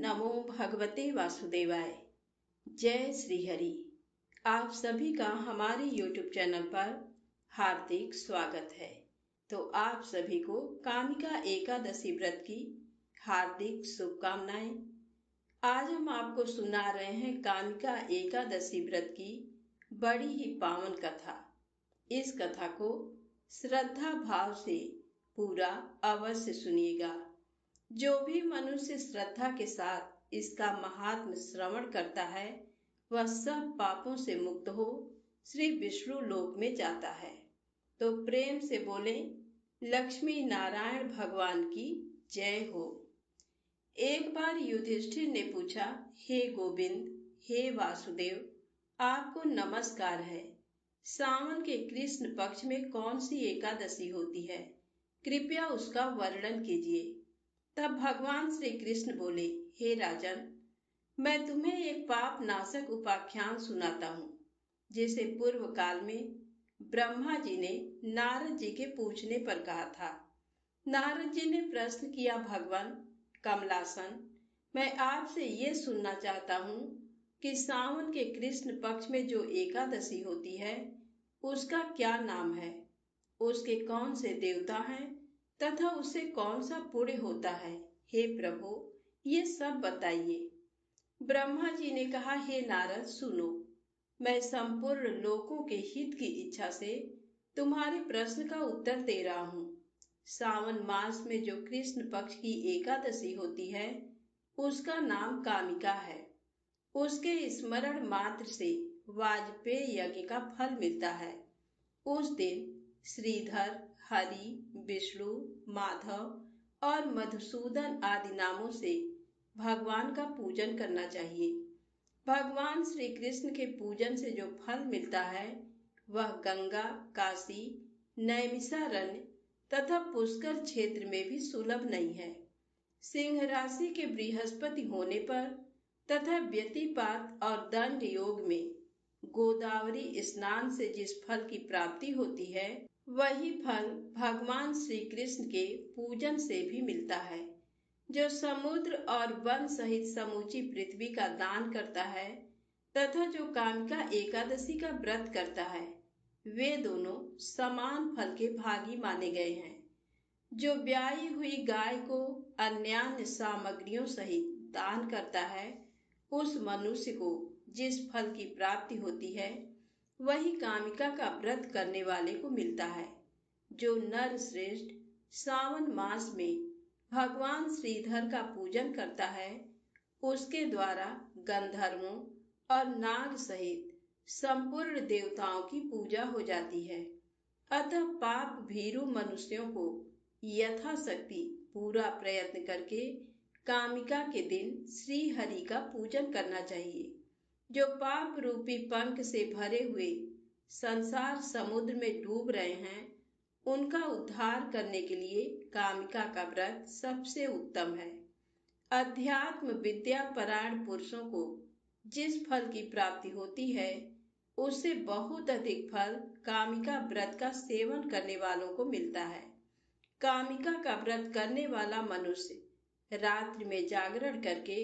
नमो भगवते वासुदेवाय। जय श्री हरि। आप सभी का हमारे YouTube चैनल पर हार्दिक स्वागत है। तो आप सभी को कामिका एकादशी व्रत की हार्दिक शुभकामनाएं। आज हम आपको सुना रहे हैं कामिका एकादशी व्रत की बड़ी ही पावन कथा। इस कथा को श्रद्धा भाव से पूरा अवश्य सुनिएगा। जो भी मनुष्य श्रद्धा के साथ इसका महात्म श्रवण करता है वह सब पापों से मुक्त हो श्री विष्णु लोक में जाता है। तो प्रेम से बोले लक्ष्मी नारायण भगवान की जय हो। एक बार युधिष्ठिर ने पूछा, हे गोविंद, हे वासुदेव, आपको नमस्कार है। सावन के कृष्ण पक्ष में कौन सी एकादशी होती है? कृपया उसका वर्णन कीजिए। तब भगवान श्री कृष्ण बोले, हे राजन, मैं तुम्हें एक पाप नाशक उपाख्यान सुनाता हूँ, जिसे पूर्व काल में ब्रह्मा जी ने नारद जी के पूछने पर कहा था। नारद जी ने प्रश्न किया, भगवान कमलासन, मैं आपसे ये सुनना चाहता हूँ कि सावन के कृष्ण पक्ष में जो एकादशी होती है उसका क्या नाम है, उसके कौन से देवता हैं तथा उससे कौन सा पुण्य होता है? हे प्रभु, ये सब बताइए। ब्रह्मा जी ने कहा, हे नारद, सुनो, मैं संपूर्ण लोकों के हित की इच्छा से तुम्हारे प्रश्न का उत्तर दे रहा हूँ। सावन मास में जो कृष्ण पक्ष की एकादशी होती है उसका नाम कामिका है। उसके स्मरण मात्र से वाजपेय यज्ञ का फल मिलता है। उस दिन श्रीधर, हरि, विष्णु, माधव और मधुसूदन आदि नामों से भगवान का पूजन करना चाहिए। भगवान श्री कृष्ण के पूजन से जो फल मिलता है वह गंगा, काशी, नैमिषारण्य तथा पुष्कर क्षेत्र में भी सुलभ नहीं है। सिंह राशि के बृहस्पति होने पर तथा व्यतिपात और दंड योग में गोदावरी स्नान से जिस फल की प्राप्ति होती है वही फल भगवान श्री कृष्ण के पूजन से भी मिलता है। जो समुद्र और वन सहित समूची पृथ्वी का दान करता है तथा जो कामिका एकादशी का व्रत करता है वे दोनों समान फल के भागी माने गए हैं। जो ब्याई हुई गाय को अन्यान्य सामग्रियों सहित दान करता है उस मनुष्य को जिस फल की प्राप्ति होती है वही कामिका का व्रत करने वाले को मिलता है। जो नर श्रेष्ठ सावन मास में भगवान श्रीधर का पूजन करता है उसके द्वारा गंधर्वों और नाग सहित संपूर्ण देवताओं की पूजा हो जाती है। अतः पाप भीरु मनुष्यों को यथाशक्ति पूरा प्रयत्न करके कामिका के दिन श्री हरि का पूजन करना चाहिए। जो पाप रूपी पंख से भरे हुए संसार समुद्र में डूब रहे हैं उनका उद्धार करने के लिए कामिका का व्रत सबसे उत्तम है। अध्यात्म विद्या परायण पुरुषों को जिस फल की प्राप्ति होती है उससे बहुत अधिक फल कामिका व्रत का सेवन करने वालों को मिलता है। कामिका का व्रत करने वाला मनुष्य रात्रि में जागरण करके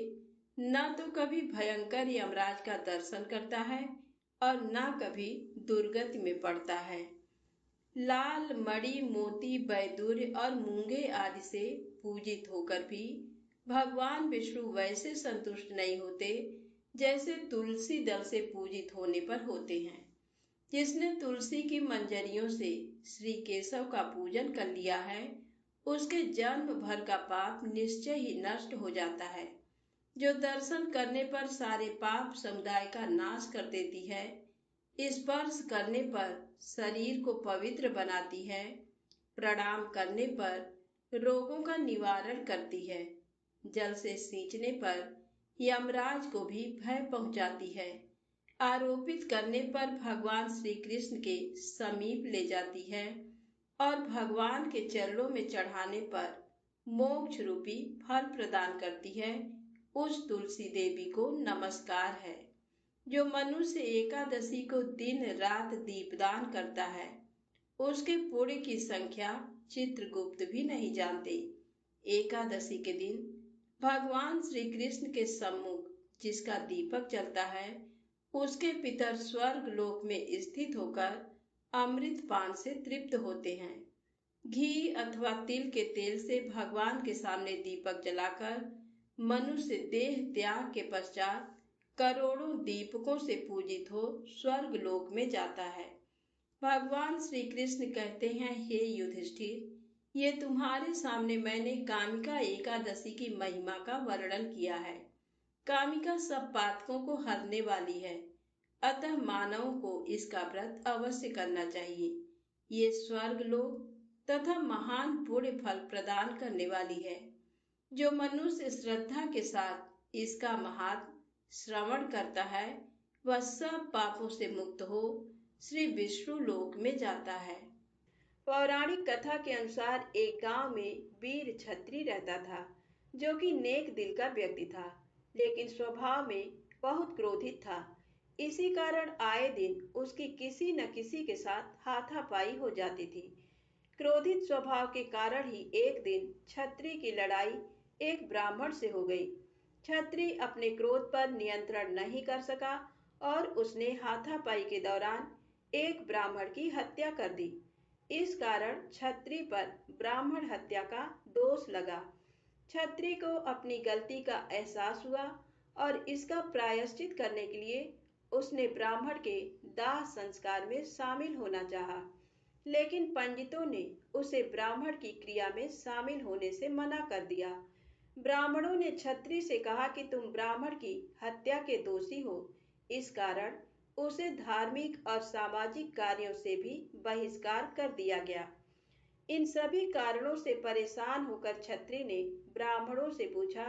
न तो कभी भयंकर यमराज का दर्शन करता है और न कभी दुर्गति में पड़ता है। लाल, मणि, मोती, वैदूर्य और मूंगे आदि से पूजित होकर भी भगवान विष्णु वैसे संतुष्ट नहीं होते जैसे तुलसी दल से पूजित होने पर होते हैं। जिसने तुलसी की मंजरियों से श्री केशव का पूजन कर लिया है उसके जन्म भर का पाप निश्चय ही नष्ट हो जाता है। जो दर्शन करने पर सारे पाप समुदाय का नाश कर देती है, स्पर्श करने पर शरीर को पवित्र बनाती है, प्रणाम करने पर रोगों का निवारण करती है, जल से सींचने पर यमराज को भी भय पहुंचाती है, आरोपित करने पर भगवान श्री कृष्ण के समीप ले जाती है और भगवान के चरणों में चढ़ाने पर मोक्ष रूपी फल प्रदान करती है, उस तुलसी देवी को नमस्कार है। जो मनुष्य एकादशी को दिन रात दीपदान करता है उसके पुण्य की संख्या चित्रगुप्त भी नहीं जानते। एकादशी के दिन भगवान श्री कृष्ण के सम्मुख जिसका दीपक जलता है, उसके पितर स्वर्ग लोक में स्थित होकर अमृत पान से तृप्त होते हैं। घी अथवा तिल के तेल से भगवान के सामने दीपक जलाकर मनुष्य देह त्याग के पश्चात करोड़ों दीपकों से पूजित हो स्वर्ग लोक में जाता है। भगवान श्री कृष्ण कहते हैं, हे युधिष्ठिर, ये तुम्हारे सामने मैंने कामिका एकादशी की महिमा का वर्णन किया है। कामिका सब पातकों को हरने वाली है, अतः मानव को इसका व्रत अवश्य करना चाहिए। ये स्वर्ग लोक तथा महान पुण्य फल प्रदान करने वाली है। जो मनुष्य श्रद्धा के साथ इसका महात्म श्रवण करता है, वह सब पापों से मुक्त हो श्री विष्णु लोक में जाता है। पौराणिक कथा के अनुसार एक गांव में वीर छत्री रहता था, जो कि नेक दिल का व्यक्ति था, लेकिन स्वभाव में बहुत क्रोधित था। इसी कारण आए दिन उसकी किसी न किसी के साथ हाथापाई हो जाती थी। क्रोधित स्वभाव के कारण ही एक दिन छत्री की लड़ाई एक ब्राह्मण से हो गई। छत्री अपने क्रोध पर नियंत्रण नहीं कर सका और उसने हाथापाई के दौरान एक ब्राह्मण की हत्या कर दी। इस कारण छत्री पर ब्राह्मण हत्या का दोष लगा। छत्री को अपनी गलती का एहसास हुआ और इसका प्रायश्चित करने के लिए उसने ब्राह्मण के दाह संस्कार में शामिल होना चाहा, लेकिन पंडितों ने उसे ब्राह्मण की क्रिया में शामिल होने से मना कर दिया। ब्राह्मणों ने छत्री से कहा कि तुम ब्राह्मण की हत्या के दोषी हो, इस कारण उसे धार्मिक और सामाजिक कार्यों से भी बहिष्कार कर दिया गया। इन सभी कारणों से परेशान होकर छत्री ने ब्राह्मणों से पूछा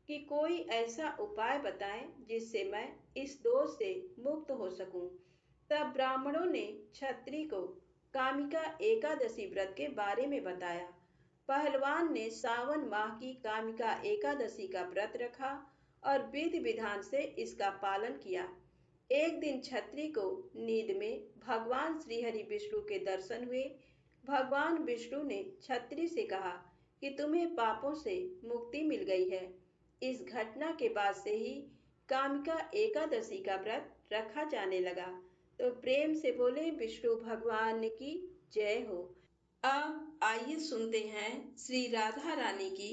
कि कोई ऐसा उपाय बताएं जिससे मैं इस दोष से मुक्त हो सकूं। तब ब्राह्मणों ने छत्री को कामिका एकादशी व्रत के बारे में बताया। पहलवान ने सावन माह की कामिका एकादशी का व्रत रखा और विधि विधान से इसका पालन किया। एक दिन छत्री को नींद में भगवान श्रीहरि विष्णु के दर्शन हुए। भगवान विष्णु ने छत्री से कहा कि तुम्हें पापों से मुक्ति मिल गई है। इस घटना के बाद से ही कामिका एकादशी का व्रत रखा जाने लगा। तो प्रेम से बोले विष्णु भगवान की जय हो। अब आइए सुनते हैं श्री राधा रानी की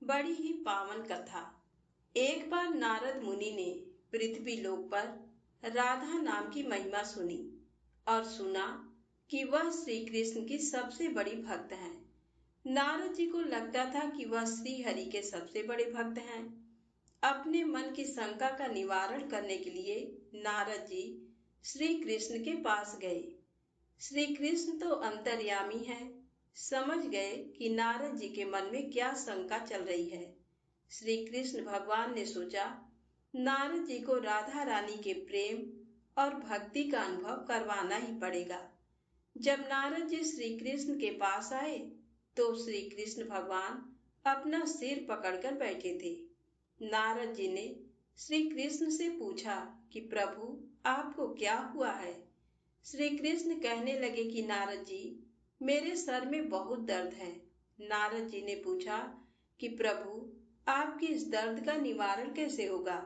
बड़ी ही पावन कथा। एक बार नारद मुनि ने पृथ्वी लोक पर राधा नाम की महिमा सुनी और सुना कि वह श्री कृष्ण की सबसे बड़ी भक्त हैं। नारद जी को लगता था कि वह श्री हरि के सबसे बड़े भक्त हैं। अपने मन की शंका का निवारण करने के लिए नारद जी श्री कृष्ण के पास गए। श्री कृष्ण तो अंतर्यामी है, समझ गए कि नारद जी के मन में क्या शंका चल रही है। श्री कृष्ण भगवान ने सोचा, नारद जी को राधा रानी के प्रेम और भक्ति का अनुभव करवाना ही पड़ेगा। जब नारद जी श्री कृष्ण के पास आए तो श्री कृष्ण भगवान अपना सिर पकड़कर बैठे थे। नारद जी ने श्री कृष्ण से पूछा कि प्रभु, आपको क्या हुआ है। श्री कृष्ण कहने लगे कि नारद जी, मेरे सर में बहुत दर्द है। नारद जी ने पूछा कि प्रभु, आपके इस दर्द का निवारण कैसे होगा।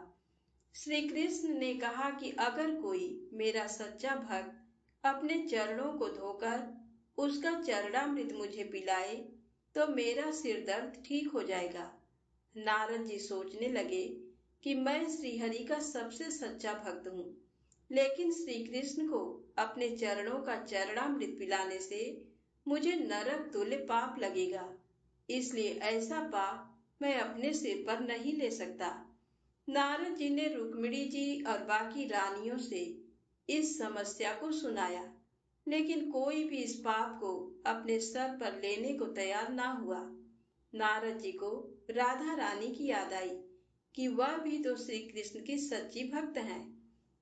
श्री कृष्ण ने कहा कि अगर कोई मेरा सच्चा भक्त अपने चरणों को धोकर उसका चरणामृत मुझे पिलाए तो मेरा सिर दर्द ठीक हो जाएगा। नारद जी सोचने लगे कि मैं श्रीहरि का सबसे सच्चा भक्त हूँ, लेकिन श्री कृष्ण को अपने चरणों का चरणामृत पिलाने से मुझे नरक तुल्य पाप लगेगा, इसलिए ऐसा पाप मैं अपने सिर पर नहीं ले सकता। नारद जी ने रुक्मिणी जी और बाकी रानियों से इस समस्या को सुनाया, लेकिन कोई भी इस पाप को अपने सर पर लेने को तैयार ना हुआ। नारद जी को राधा रानी की याद आई कि वह भी तो श्री कृष्ण की सच्ची भक्त हैं।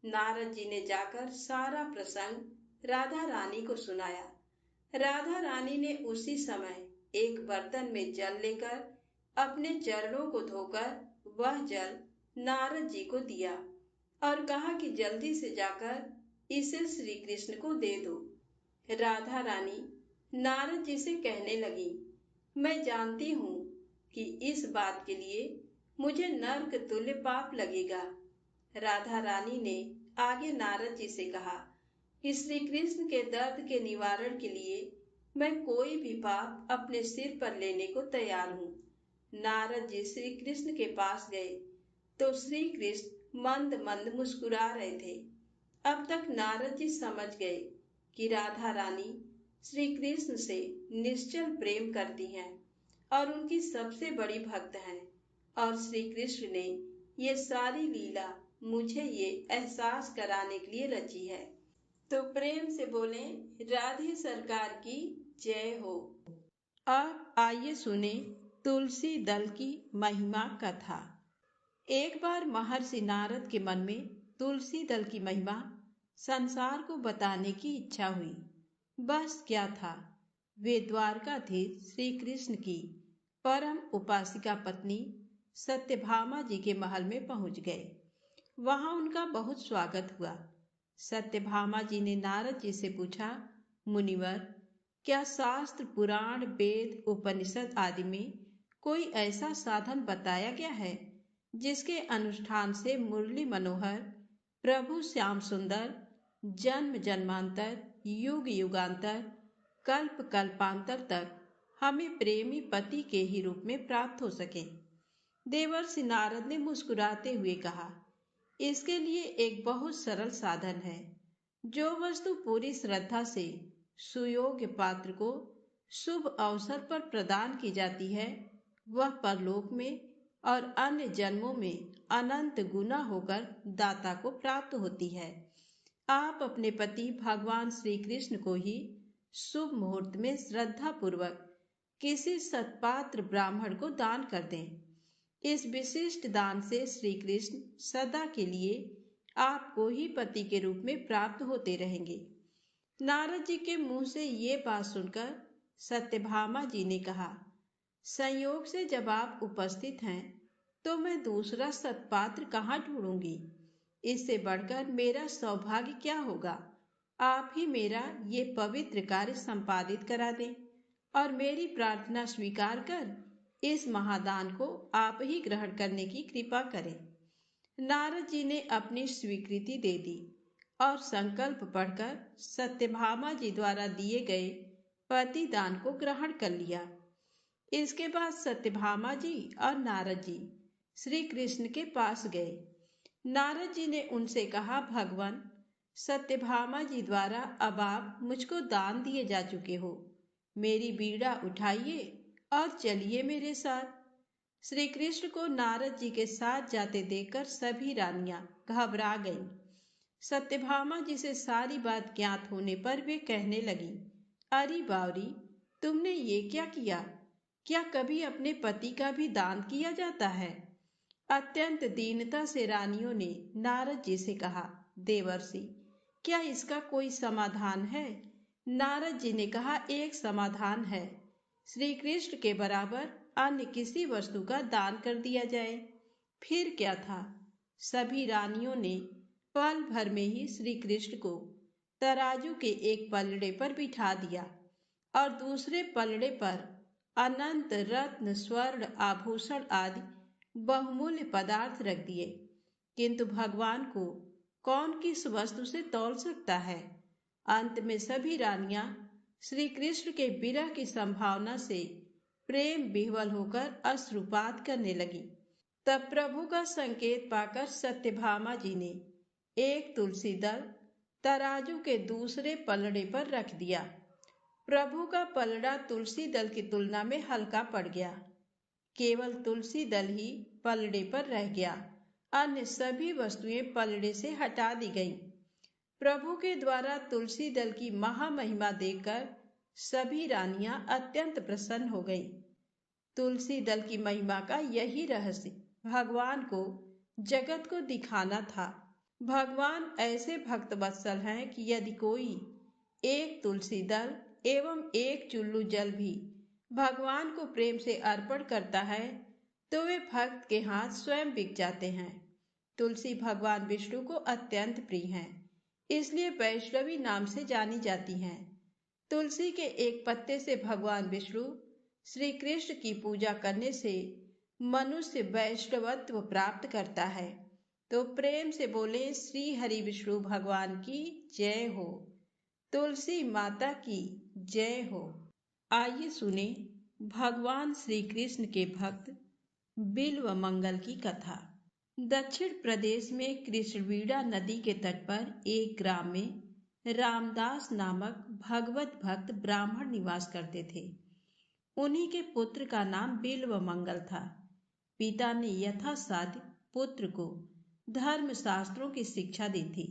नारद जी ने जाकर सारा प्रसंग राधा रानी को सुनाया। राधा रानी ने उसी समय एक बर्तन में जल लेकर अपने चरणों को धोकर वह जल नारद जी को दिया और कहा कि जल्दी से जाकर इसे श्री कृष्ण को दे दो। राधा रानी नारद जी से कहने लगी, मैं जानती हूँ कि इस बात के लिए मुझे नर्क तुल्य पाप लगेगा। राधा रानी ने आगे नारद जी से कहा कि श्री कृष्ण के दर्द के निवारण के लिए मैं कोई भी पाप अपने सिर पर लेने को तैयार हूँ। नारद जी श्री कृष्ण के पास गए तो श्री कृष्ण मंद मंद मुस्कुरा रहे थे। अब तक नारद जी समझ गए कि राधा रानी श्री कृष्ण से निश्चल प्रेम करती हैं और उनकी सबसे बड़ी भक्त हैं, और श्री कृष्ण ने ये सारी लीला मुझे ये एहसास कराने के लिए रची है। तो प्रेम से बोले राधे सरकार की जय हो। अब आइए सुने तुलसी दल की महिमा कथा। एक बार महर्षि नारद के मन में तुलसी दल की महिमा संसार को बताने की इच्छा हुई। बस क्या था, वे द्वारकाधीश श्री कृष्ण की परम उपासिका पत्नी सत्यभामा जी के महल में पहुंच गए। वहां उनका बहुत स्वागत हुआ। सत्यभामा जी ने नारद जी से पूछा, मुनिवर, क्या शास्त्र पुराण वेद उपनिषद आदि में कोई ऐसा साधन बताया गया है जिसके अनुष्ठान से मुरली मनोहर प्रभु श्याम सुंदर जन्म जन्मांतर युग युगांतर कल्प कल्पांतर तक हमें प्रेमी पति के ही रूप में प्राप्त हो सके? देवर्षि नारद ने मुस्कुराते हुए कहा, इसके लिए एक बहुत सरल साधन है। जो वस्तु पूरी श्रद्धा से सुयोग्य पात्र को शुभ अवसर पर प्रदान की जाती है, वह परलोक में और अन्य जन्मों में अनंत गुना होकर दाता को प्राप्त होती है। आप अपने पति भगवान श्री कृष्ण को ही शुभ मुहूर्त में श्रद्धा पूर्वक किसी सत्पात्र ब्राह्मण को दान कर दें। इस विशिष्ट दान से श्री कृष्ण सदा के लिए आपको ही पति के रूप में प्राप्त होते रहेंगे। नारद जी के मुंह से ये बात सुनकर सत्यभामा जी ने कहा, संयोग से जब आप उपस्थित हैं तो मैं दूसरा सत्पात्र कहाँ ढूंढूंगी? इससे बढ़कर मेरा सौभाग्य क्या होगा? आप ही मेरा ये पवित्र कार्य संपादित करा दें और मेरी प्रार्थना स्वीकार कर इस महादान को आप ही ग्रहण करने की कृपा करें। नारद जी ने अपनी स्वीकृति दे दी और संकल्प पढ़कर सत्यभामा जी द्वारा दिए गए पति दान को ग्रहण कर लिया। इसके बाद सत्यभामा जी और नारद जी श्री कृष्ण के पास गए। नारद जी ने उनसे कहा, भगवान, सत्यभामा जी द्वारा अब आप मुझको दान दिए जा चुके हो। मेरी बीड़ा उठाइए और चलिए मेरे साथ। श्री कृष्ण को नारद जी के साथ जाते देखकर सभी रानियां घबरा गईं। सत्यभामा जी से सारी बात ज्ञात होने पर वे कहने लगी, अरे बावरी, तुमने ये क्या किया? क्या कभी अपने पति का भी दान किया जाता है? अत्यंत दीनता से रानियों ने नारद जी से कहा, देवर्षि, क्या इसका कोई समाधान है? नारद जी ने कहा, एक समाधान है। श्री कृष्ण के बराबर अन्य किसी वस्तु का दान कर दिया जाए। फिर क्या था? सभी रानियों ने पल भर में ही श्री कृष्ण को तराजू के एक पलड़े पर बिठा दिया और दूसरे पलड़े पर अनंत रत्न स्वर्ण आभूषण आदि बहुमूल्य पदार्थ रख दिए। किंतु भगवान को कौन किस वस्तु से तौल सकता है? अंत में सभी रानियां श्री कृष्ण के विरह की संभावना से प्रेम विह्वल होकर अश्रुपात करने लगी। तब प्रभु का संकेत पाकर सत्यभामा जी ने एक तुलसी दल तराजू के दूसरे पलड़े पर रख दिया। प्रभु का पलड़ा तुलसी दल की तुलना में हल्का पड़ गया। केवल तुलसी दल ही पलड़े पर रह गया। अन्य सभी वस्तुएं पलड़े से हटा दी गईं। प्रभु के द्वारा तुलसी दल की महामहिमा देखकर सभी रानियां अत्यंत प्रसन्न हो गईं। तुलसी दल की महिमा का यही रहस्य भगवान को जगत को दिखाना था। भगवान ऐसे भक्त वत्सल हैं कि यदि कोई एक तुलसी दल एवं एक चुल्लू जल भी भगवान को प्रेम से अर्पण करता है तो वे भक्त के हाथ स्वयं बिक जाते हैं। तुलसी भगवान विष्णु को अत्यंत प्रिय हैं, इसलिए वैष्णवी नाम से जानी जाती हैं। तुलसी के एक पत्ते से भगवान विष्णु श्री कृष्ण की पूजा करने से मनुष्य वैष्णवत्व प्राप्त करता है। तो प्रेम से बोले श्री हरि विष्णु भगवान की जय हो, तुलसी माता की जय हो। आइए सुने भगवान श्री कृष्ण के भक्त बिल्व मंगल की कथा। दक्षिण प्रदेश में कृष्णवीड़ा नदी के तट पर एक ग्राम में रामदास नामक भगवत भक्त ब्राह्मण निवास करते थे। उन्हीं के पुत्र का नाम बिल्व मंगल था। पिता ने यथासाध्य पुत्र को धर्म शास्त्रों की शिक्षा दी थी।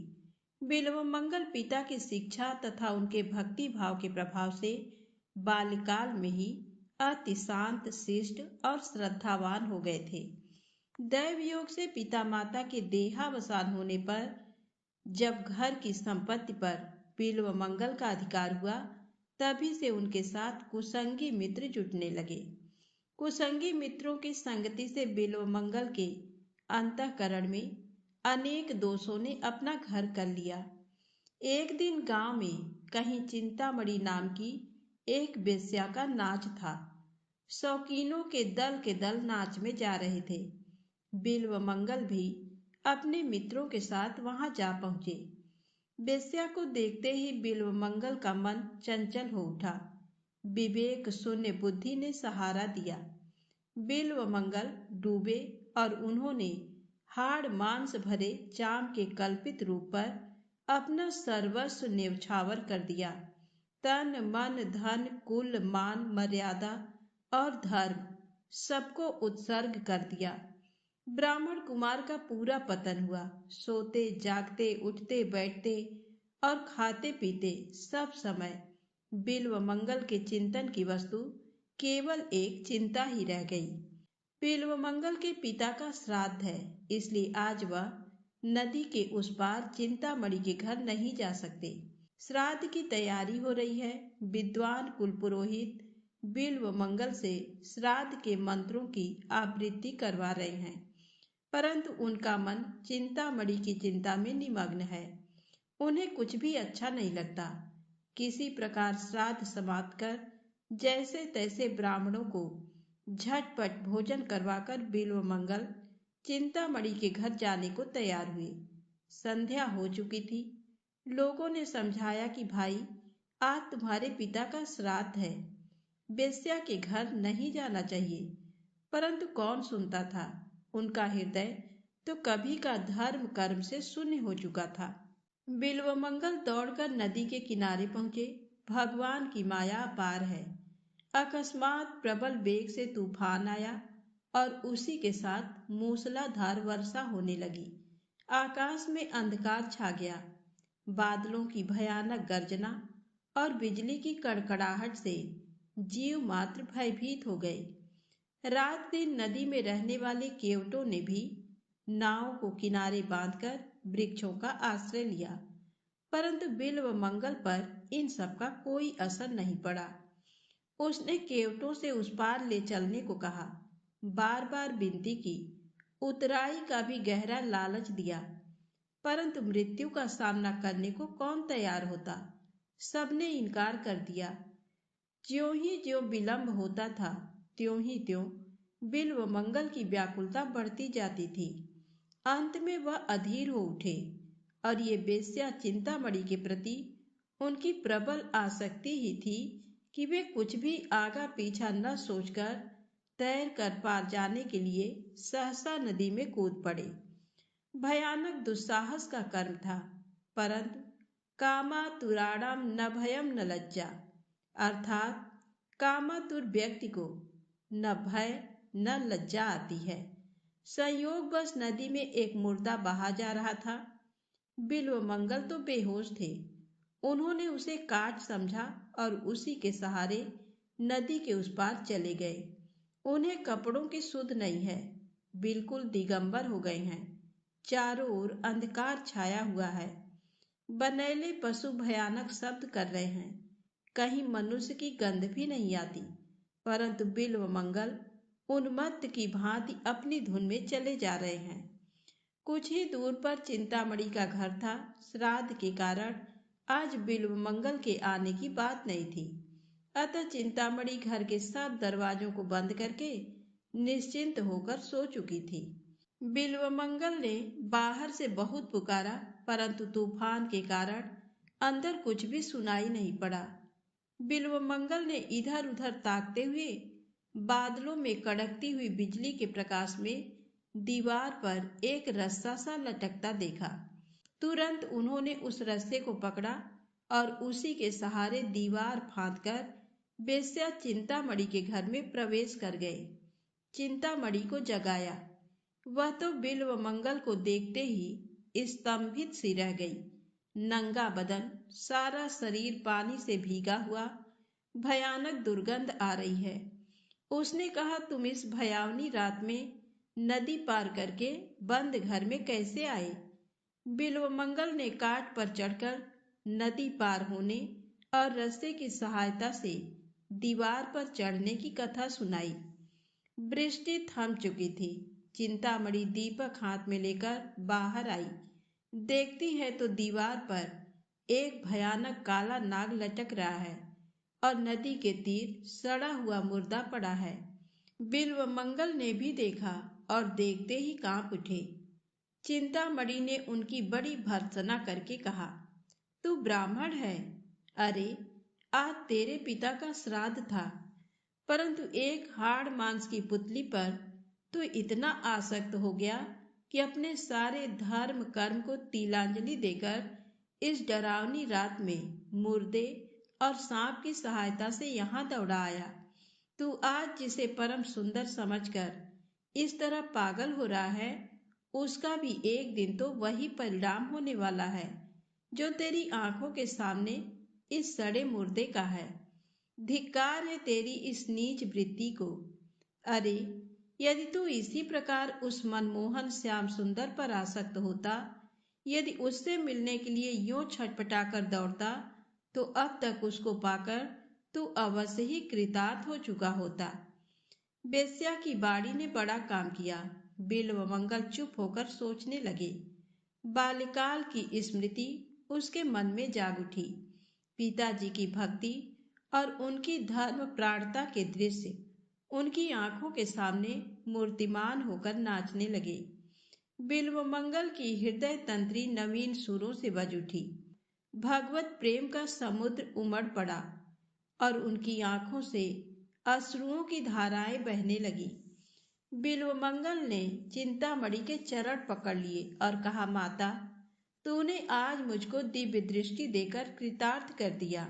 बिल्व मंगल पिता की शिक्षा तथा उनके भक्ति भाव के प्रभाव से बाल्यकाल में ही अति शांत, शिष्ट और श्रद्धावान हो गए थे। दैव योग से पिता माता के देहावसान होने पर जब घर की संपत्ति पर बिल्व मंगल का अधिकार हुआ, तभी से उनके साथ कुसंगी मित्र जुटने लगे। कुसंगी मित्रों की संगति से बिल्व मंगल के अंतःकरण में अनेक दोषों ने अपना घर कर लिया। एक दिन गांव में कहीं चिंतामणि नाम की एक वेश्या का नाच था। शौकीनों के दल नाच में जा रहे थे। बिल्व मंगल भी अपने मित्रों के साथ वहां जा पहुंचे। वेश्या को देखते ही बिल्व मंगल का मन चंचल हो उठा। विवेक शून्य बुद्धि ने सहारा दिया। बिल्व मंगल डूबे और उन्होंने हाड़ मांस भरे चाम के कल्पित रूप पर अपना सर्वस्व न्यौछावर कर दिया। तन मन धन कुल मान मर्यादा और धर्म सबको उत्सर्ग कर दिया। ब्राह्मण कुमार का पूरा पतन हुआ। सोते जागते उठते बैठते और खाते पीते सब समय बिल्व मंगल के चिंतन की वस्तु केवल एक चिंता ही रह गई। बिल्व मंगल के पिता का श्राद्ध है, इसलिए आज वह नदी के उस पार चिंतामणि के घर नहीं जा सकते। श्राद्ध की तैयारी हो रही है। विद्वान कुलपुरोहित बिल्व मंगल से श्राद्ध के मंत्रों की आवृत्ति करवा रहे हैं, परंतु उनका मन चिंतामणि की चिंता में निमग्न है। उन्हें कुछ भी अच्छा नहीं लगता। किसी प्रकार श्राद्ध समाप्त कर जैसे तैसे ब्राह्मणों को झटपट भोजन करवाकर बिल्व मंगल चिंतामणि के घर जाने को तैयार हुए। संध्या हो चुकी थी। लोगों ने समझाया कि भाई, आज तुम्हारे पिता का श्राद्ध है, वेश्या के घर नहीं जाना चाहिए, परंतु कौन सुनता था। उनका हृदय तो कभी का धर्म कर्म से शून्य हो चुका था। बिल्व मंगल दौड़कर नदी के किनारे पहुंचे। भगवान की माया अपार है। अकस्मात प्रबल वेग से तूफान आया और उसी के साथ मूसलाधार वर्षा होने लगी। आकाश में अंधकार छा गया। बादलों की भयानक गर्जना और बिजली की कड़कड़ाहट से जीव मात्र भयभीत हो गए। रात दिन नदी में रहने वाले केवटों ने भी नाव को किनारे बांधकर वृक्षों का आश्रय लिया, परंतु बिल्व मंगल पर इन सब का कोई असर नहीं पड़ा। उसने केवटों से उस पार ले चलने को कहा, बार बार विनती की, उतराई का भी गहरा लालच दिया, परंतु मृत्यु का सामना करने को कौन तैयार होता। सबने इनकार कर दिया। ज्यों ही ज्यों विलंब होता था, त्यों ही त्यों बिल्व मंगल की व्याकुलता बढ़ती जाती थी। अंत में वह अधीर हो उठे और ये वेश्या चिंतामणि के प्रति उनकी प्रबल आसक्ति ही थी कि वे कुछ भी आगा पीछा न सोचकर तैर कर पार जाने के लिए सहसा नदी में कूद पड़े। भयानक दुस्साहस का कर्म था, परंतु कामातुराणाम न भयम न लज्जा, अर्थात कामातुर व्यक्ति को न भय न लज्जा आती है। संयोगवश नदी में एक मुर्दा बहा जा रहा था। बिल्व मंगल तो बेहोश थे। उन्होंने उसे काट समझा और उसी के सहारे नदी के उस पार चले गए। उन्हें कपड़ों की सुध नहीं है, बिल्कुल दिगंबर हो गए हैं। चारों ओर अंधकार छाया हुआ है। बनैले पशु भयानक शब्द कर रहे हैं। कहीं मनुष्य की गंध भी नहीं आती, परंतु बिल्व मंगल उन्मत्त की भांति अपनी धुन में चले जा रहे हैं। कुछ ही दूर पर चिंतामणि का घर था। श्राद्ध के कारण आज बिल्व मंगल के आने की बात नहीं थी, अतः चिंतामणि घर के सब दरवाजों को बंद करके निश्चिंत होकर सो चुकी थी। बिल्वमंगल ने बाहर से बहुत पुकारा, परंतु तूफान के कारण अंदर कुछ भी सुनाई नहीं पड़ा। बिल्वमंगल ने इधर उधर ताकते हुए बादलों में कड़कती हुई बिजली के प्रकाश में दीवार पर एक रस्सा सा लटकता देखा। तुरंत उन्होंने उस रस्से को पकड़ा और उसी के सहारे दीवार फांदकर बेश्या चिंतामणि के घर में प्रवेश कर गए। चिंतामणि को जगाया। वह तो बिल्वमंगल को देखते ही स्तंभित सी रह गई। नंगा बदन, सारा शरीर पानी से भीगा हुआ, भयानक दुर्गंध आ रही है। उसने कहा, तुम इस भयावनी रात में नदी पार करके बंद घर में कैसे आए? बिल्वमंगल ने काठ पर चढ़कर नदी पार होने और रस्से की सहायता से दीवार पर चढ़ने की कथा सुनाई। वृष्टि थम चुकी थी। चिंतामणि दीपक हाथ में लेकर बाहर आई। देखती है तो दीवार पर एक भयानक काला नाग लटक रहा है और नदी के तीर सड़ा हुआ मुर्दा पड़ा है। बिल्वमंगल ने भी देखा और देखते ही कांप उठे। चिंतामणि ने उनकी बड़ी भर्त्सना करके कहा, तू ब्राह्मण है? अरे, आज तेरे पिता का श्राद्ध था, परंतु एक हाड़ मांस की पुतली पर तो इतना आसक्त हो गया कि अपने सारे धर्म कर्म को तिलांजलि देकर इस डरावनी रात में मुर्दे और सांप की सहायता से यहाँ दौड़ा आया। तू आज जिसे परम सुंदर समझकर इस तरह पागल हो रहा है, उसका भी एक दिन तो वही परिणाम होने वाला है जो तेरी आंखों के सामने इस सड़े मुर्दे का है। धिक्कार है तेरी इस नीच वृत्ति को। अरे, यदि तू इसी प्रकार उस मनमोहन श्याम सुंदर पर आसक्त होता, यदि उससे मिलने के लिए यूं छटपटाकर दौड़ता, तो अब तक उसको पाकर तू अवश्य ही कृतार्थ हो चुका होता। बेश्या की बाड़ी ने बड़ा काम किया। बिल्वमंगल चुप होकर सोचने लगे। बाल्यकाल की स्मृति उसके मन में जाग उठी। पिताजी की भक्ति और उनकी धर्म प्राणता के दृश्य उनकी आंखों के सामने मूर्तिमान होकर नाचने लगे। बिल्वमंगल की हृदय तंत्री नवीन सुरों से बज उठी। भगवत प्रेम का समुद्र उमड़ पड़ा और उनकी आंखों से अश्रुओं की धाराएं बहने लगी। बिल्वमंगल ने चिंतामणि के चरण पकड़ लिए और कहा, माता, तूने आज मुझको दिव्य दृष्टि देकर कृतार्थ कर दिया।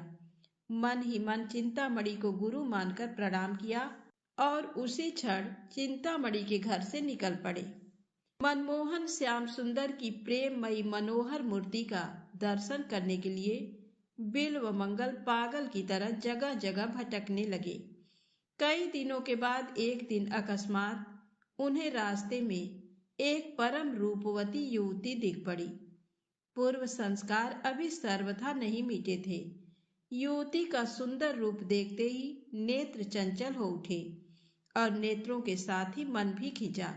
मन ही मन चिंतामणि को गुरु मानकर प्रणाम किया और उसी क्षण चिंतामणि के घर से निकल पड़े। मनमोहन श्याम सुंदर की प्रेममयी मनोहर मूर्ति का दर्शन करने के लिए बिल्वमंगल पागल की तरह जगह जगह भटकने लगे। कई दिनों के बाद एक दिन अकस्मात उन्हें रास्ते में एक परम रूपवती युवती दिख पड़ी। पूर्व संस्कार अभी सर्वथा नहीं मिटे थे। युवती का सुंदर रूप देखते ही नेत्र चंचल हो उठे और नेत्रों के साथ ही मन भी खिंचा।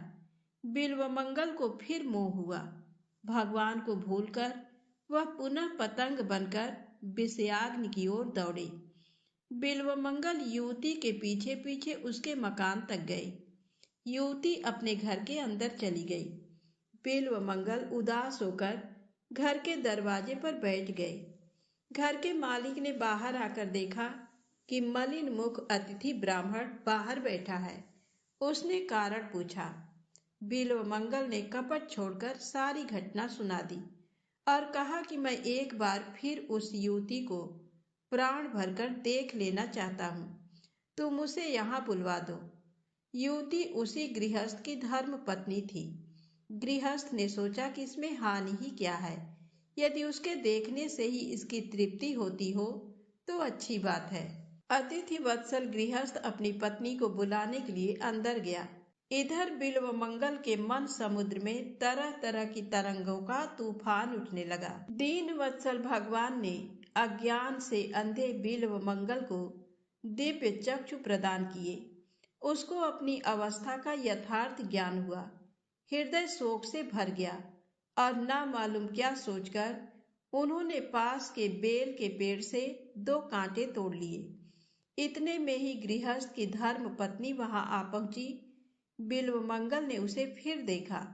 बिल्वमंगल को फिर मोह हुआ। भगवान को भूलकर वह पुनः पतंग बनकर विषयाग्नि की ओर दौड़े। बिल्वमंगल युवती के पीछे पीछे उसके मकान तक गए। युवती अपने घर के अंदर चली गई। बिल्वमंगल उदास होकर घर के दरवाजे पर बैठ गए। घर के मालिक ने बाहर आकर देखा कि मलिन मुख अतिथि ब्राह्मण बाहर बैठा है। उसने कारण पूछा। बिल्वमंगल ने कपट छोड़कर सारी घटना सुना दी और कहा कि मैं एक बार फिर उस युवती को प्राण भरकर देख लेना चाहता हूँ। तुम उसे यहाँ बुलवा दो। युवती उसी गृहस्थ की धर्म पत्नी थी। गृहस्थ ने सोचा कि इसमें हानि ही क्या है, यदि उसके देखने से ही इसकी तृप्ति होती हो तो अच्छी बात है। अतिथि वत्सल गृहस्थ अपनी पत्नी को बुलाने के लिए अंदर गया। इधर बिल्वमंगल के मन समुद्र में तरह तरह की तरंगों का तूफान उठने लगा। दीन वत्सल भगवान ने अज्ञान से अंधे बिल्वमंगल को दिव्य चक्षु प्रदान किए। उसको अपनी अवस्था का यथार्थ ज्ञान हुआ। हृदय शोक से भर गया और न मालूम क्या सोचकर उन्होंने पास के बेल के पेड़ से 2 कांटे तोड़ लिए। इतने में ही गृहस्थ की धर्म पत्नी वहां आ पहुंची। बिल्वमंगल ने उसे फिर देखा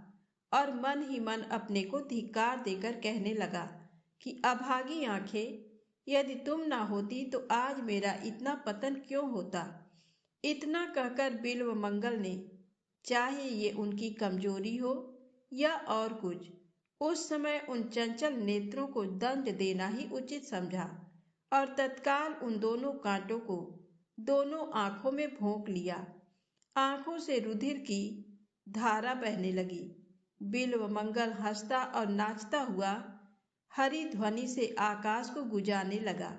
और मन ही मन अपने को धिक्कार देकर कहने लगा कि अभागी आंखें, यदि तुम ना होती तो आज मेरा इतना पतन क्यों होता। इतना कहकर बिल्वमंगल ने, चाहे ये उनकी कमजोरी हो या और कुछ, उस समय उन चंचल नेत्रों को दंड देना ही उचित समझा और तत्काल उन दोनों कांटों को दोनों आंखों में भोंक लिया। आंखों से रुधिर की धारा बहने लगी। बिल्वमंगल हंसता और नाचता हुआ हरी ध्वनि से आकाश को गुजारने लगा।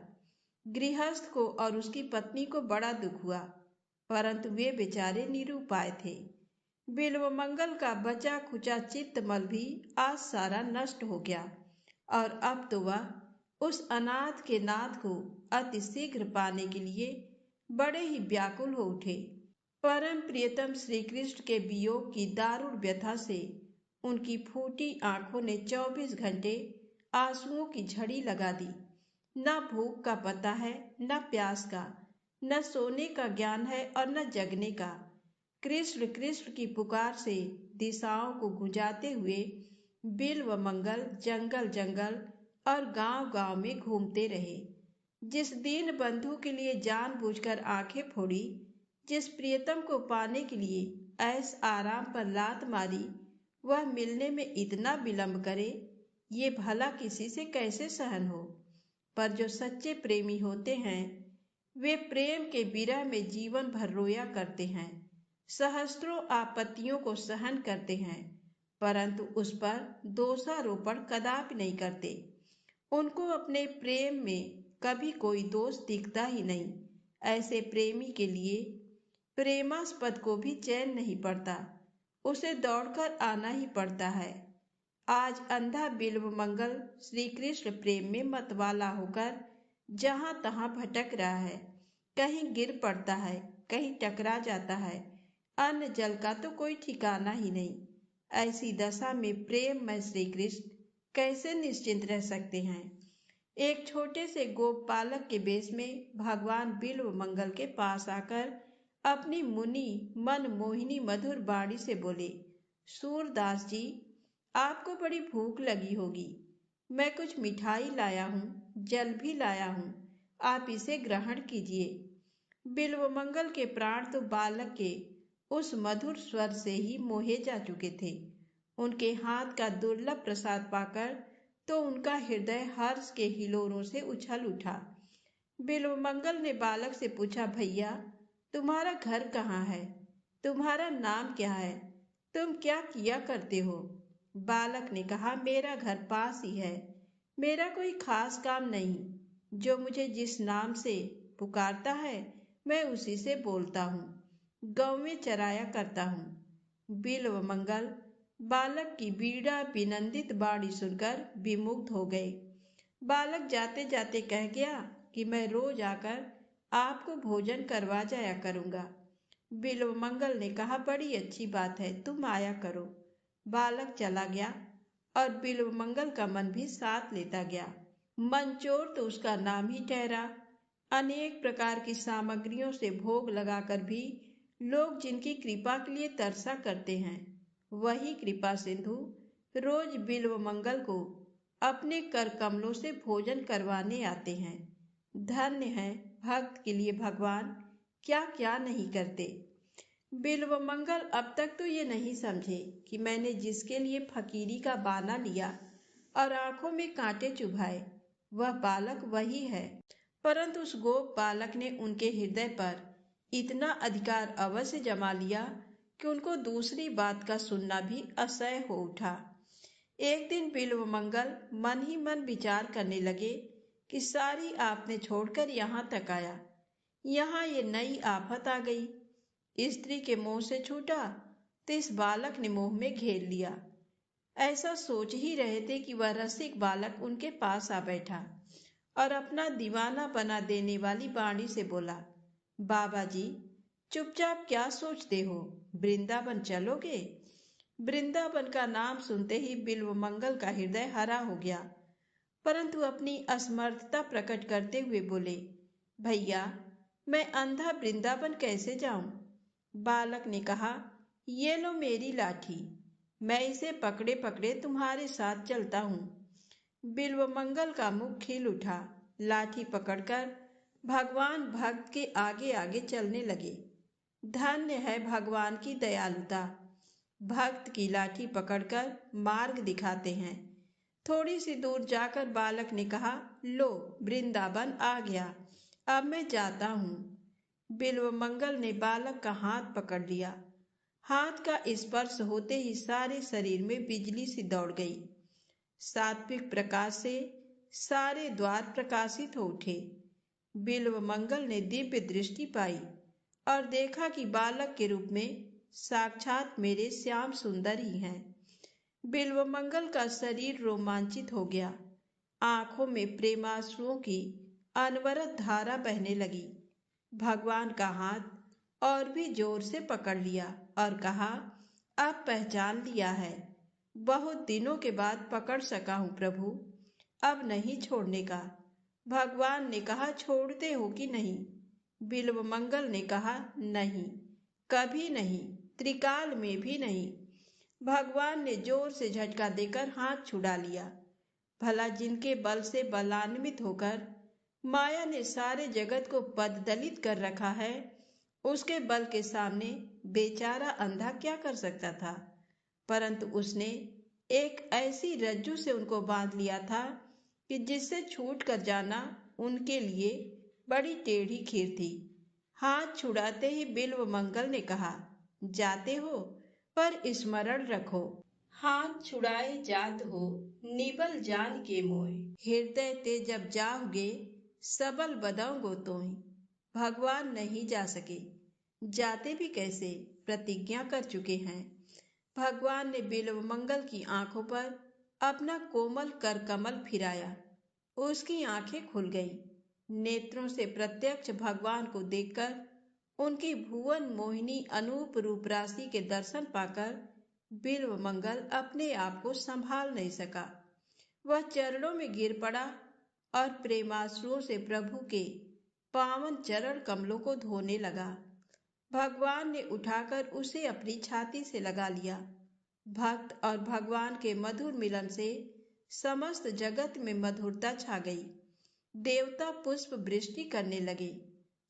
गृहस्थ को और उसकी पत्नी को बड़ा दुख हुआ, परंतु वे बेचारे निरुपाय थे। बिल्वमंगल का बचा खुचा चित्तमल भी आज सारा नष्ट हो गया और अब तो वह उस अनाथ के नाथ को अति शीघ्र पाने के लिए बड़े ही व्याकुल हो उठे। परम प्रियतम श्री कृष्ण के वियोग की दारुण व्यथा से उनकी फूटी आंखों ने 24 घंटे आंसुओं की झड़ी लगा दी। न भूख का पता है, न प्यास का, न सोने का ज्ञान है और न जगने का। कृष्ण कृष्ण की पुकार से दिशाओं को गुंजाते हुए बिल्वमंगल जंगल जंगल और गांव गांव में घूमते रहे। जिस दीन बंधु के लिए जानबूझकर आंखें फोड़ी, जिस प्रियतम को पाने के लिए ऐस आराम पर लात मारी, वह मिलने में इतना विलंब करे, ये भला किसी से कैसे सहन हो। पर जो सच्चे प्रेमी होते हैं, वे प्रेम के विरह में जीवन भर रोया करते हैं, सहस्त्रों आपत्तियों को सहन करते हैं, परंतु उस पर दोषारोपण कदापि नहीं करते। उनको अपने प्रेम में कभी कोई दोष दिखता ही नहीं। ऐसे प्रेमी के लिए प्रेमास्पद को भी चैन नहीं पड़ता, उसे दौड़कर आना ही पड़ता है। आज अंधा बिल्वमंगल श्री कृष्ण प्रेम में मतवाला होकर जहां तहां भटक रहा है। कहीं गिर पड़ता है, कहीं टकरा जाता है, अन्न जल का तो कोई ठिकाना ही नहीं। ऐसी दशा में प्रेम में श्री कृष्ण कैसे निश्चिंत रह सकते हैं। एक छोटे से गोपालक के वेश में भगवान बिल्वमंगल के पास आकर अपनी मुनि मन मोहिनी मधुर वाणी से बोले, सूरदास जी, आपको बड़ी भूख लगी होगी। मैं कुछ मिठाई लाया हूँ, जल भी लाया हूँ, आप इसे ग्रहण कीजिए। बिल्वमंगल के प्राण तो बालक के उस मधुर स्वर से ही मोहे जा चुके थे। उनके हाथ का दुर्लभ प्रसाद पाकर तो उनका हृदय हर्ष के हिलोरों से उछल उठा। बिल्वमंगल ने बालक से पूछा, भैया, तुम्हारा घर कहाँ है? तुम्हारा नाम क्या है? तुम क्या किया करते हो? बालक ने कहा, मेरा घर पास ही है। मेरा कोई खास काम नहीं। जो मुझे जिस नाम से पुकारता है, मैं उसी से बोलता हूँ। गाँव में चराया करता हूँ। बिल्वमंगल बालक की बीड़ा विनंदित वाणी सुनकर विमुग्ध हो गए। बालक जाते जाते कह गया कि मैं रोज आकर आपको भोजन करवा जाया करूंगा। बिल्वमंगल ने कहा, बड़ी अच्छी बात है, तुम आया करो। बालक चला गया और बिल्वमंगल का मन भी साथ लेता गया। मंचोर तो उसका नाम ही ठहरा। अनेक प्रकार की सामग्रियों से भोग लगाकर भी लोग जिनकी कृपा के लिए तरसा करते हैं, वही कृपा सिंधु रोज बिल्वमंगल को अपने कर कमलों से भोजन करवाने आते हैं। धन्य है भक्त के लिए भगवान क्या क्या नहीं करते। बिल्वमंगल अब तक तो ये नहीं समझे कि मैंने जिसके लिए फकीरी का बाना लिया और आंखों में कांटे चुभाए, वह बालक वही है। परंतु उस गोप बालक ने उनके हृदय पर इतना अधिकार अवश्य जमा लिया कि उनको दूसरी बात का सुनना भी असह्य हो उठा। एक दिन बिल्वमंगल मन ही मन विचार करने लगे कि सारी आपने छोड़कर यहाँ तक आया, यहाँ ये नई आफत आ गई। स्त्री के मोह से छूटा तो इस बालक ने मोह में घेर लिया। ऐसा सोच ही रहे थे कि वह रसिक बालक उनके पास आ बैठा और अपना दीवाना बना देने वाली वाणी से बोला, बाबा जी, चुपचाप क्या सोचते हो? वृंदावन चलोगे? वृंदावन का नाम सुनते ही बिल्वमंगल का हृदय हरा हो गया, परंतु अपनी असमर्थता प्रकट करते हुए बोले, भैया, मैं अंधा वृंदावन कैसे जाऊं? बालक ने कहा, ये लो मेरी लाठी, मैं इसे पकड़े पकड़े तुम्हारे साथ चलता हूँ। बिल्वमंगल का मुख खिल उठा। लाठी पकड़कर भगवान भक्त के आगे आगे चलने लगे। धन्य है भगवान की दयालुता, भक्त की लाठी पकड़कर मार्ग दिखाते हैं। थोड़ी सी दूर जाकर बालक ने कहा, लो वृंदावन आ गया, अब मैं जाता हूँ। बिल्वमंगल ने बालक का हाथ पकड़ लिया। हाथ का स्पर्श होते ही सारे शरीर में बिजली सी दौड़ गई। सात्विक प्रकाश से सारे द्वार प्रकाशित हो उठे। बिल्वमंगल ने दिव्य दृष्टि पाई और देखा कि बालक के रूप में साक्षात मेरे श्याम सुंदर ही हैं। बिल्वमंगल का शरीर रोमांचित हो गया। आंखों में प्रेमाश्रुओं की अनवरत धारा बहने लगी। भगवान का हाथ और भी जोर से पकड़ लिया और कहा, अब पहचान लिया है, बहुत दिनों के बाद पकड़ सका हूँ प्रभु, अब नहीं छोड़ने का। भगवान ने कहा, छोड़ते हो कि नहीं? बिल्वमंगल ने कहा, नहीं, कभी नहीं, त्रिकाल में भी नहीं। भगवान ने जोर से झटका देकर हाथ छुड़ा लिया। भला जिनके बल से बलान्वित होकर माया ने सारे जगत को पददलित कर रखा है, उसके बल के सामने बेचारा अंधा क्या कर सकता था? परंतु उसने एक ऐसी रज्जू से उनको बांध लिया था कि जिससे छूट कर जाना उनके लिए बड़ी टेढ़ी खीर थी। हाथ छुड़ाते ही बिल्वमंगल ने कहा, जाते हो पर स्मरण रखो, हाथ छुड़ाए जात हो निबल जान के मोय, हृदय ते जब जाओगे सबल बदाऊंगो तोय। भगवान नहीं जा सके, जाते भी कैसे, प्रतिज्ञा कर चुके हैं। भगवान ने बिल्वमंगल की आंखों पर अपना कोमल कर कमल फिराया। उसकी आंखें खुल गईं। नेत्रों से प्रत्यक्ष भगवान को देखकर उनकी भुवन मोहिनी अनूप रूप राशि के दर्शन पाकर बिल्वमंगल अपने आप को संभाल नहीं सका। वह चरणों में गिर पड़ा और प्रेमाश्रुओं से प्रभु के पावन चरण कमलों को धोने लगा। भगवान ने उठाकर उसे अपनी छाती से लगा लिया। भक्त और भगवान के मधुर मिलन से समस्त जगत में मधुरता छा गई। देवता पुष्प वृष्टि करने लगे।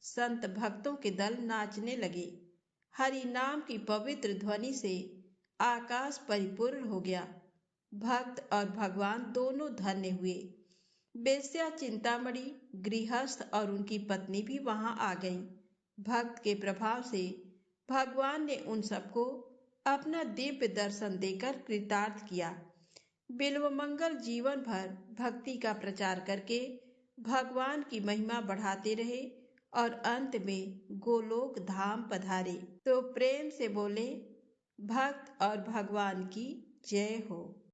संत भक्तों के दल नाचने लगे। हरि नाम की पवित्र ध्वनि से आकाश परिपूर्ण हो गया। भक्त और भगवान दोनों धन्य हुए। बेश्या चिंतामणि, गृहस्थ और उनकी पत्नी भी वहां आ गईं। भक्त के प्रभाव से भगवान ने उन सबको अपना दिव्य दर्शन देकर कृतार्थ किया। बिल्वमंगल जीवन भर भक्ति का प्रचार करके भगवान की महिमा बढ़ाते रहे और अंत में गोलोक धाम पधारे। तो प्रेम से बोले, भक्त और भगवान की जय हो।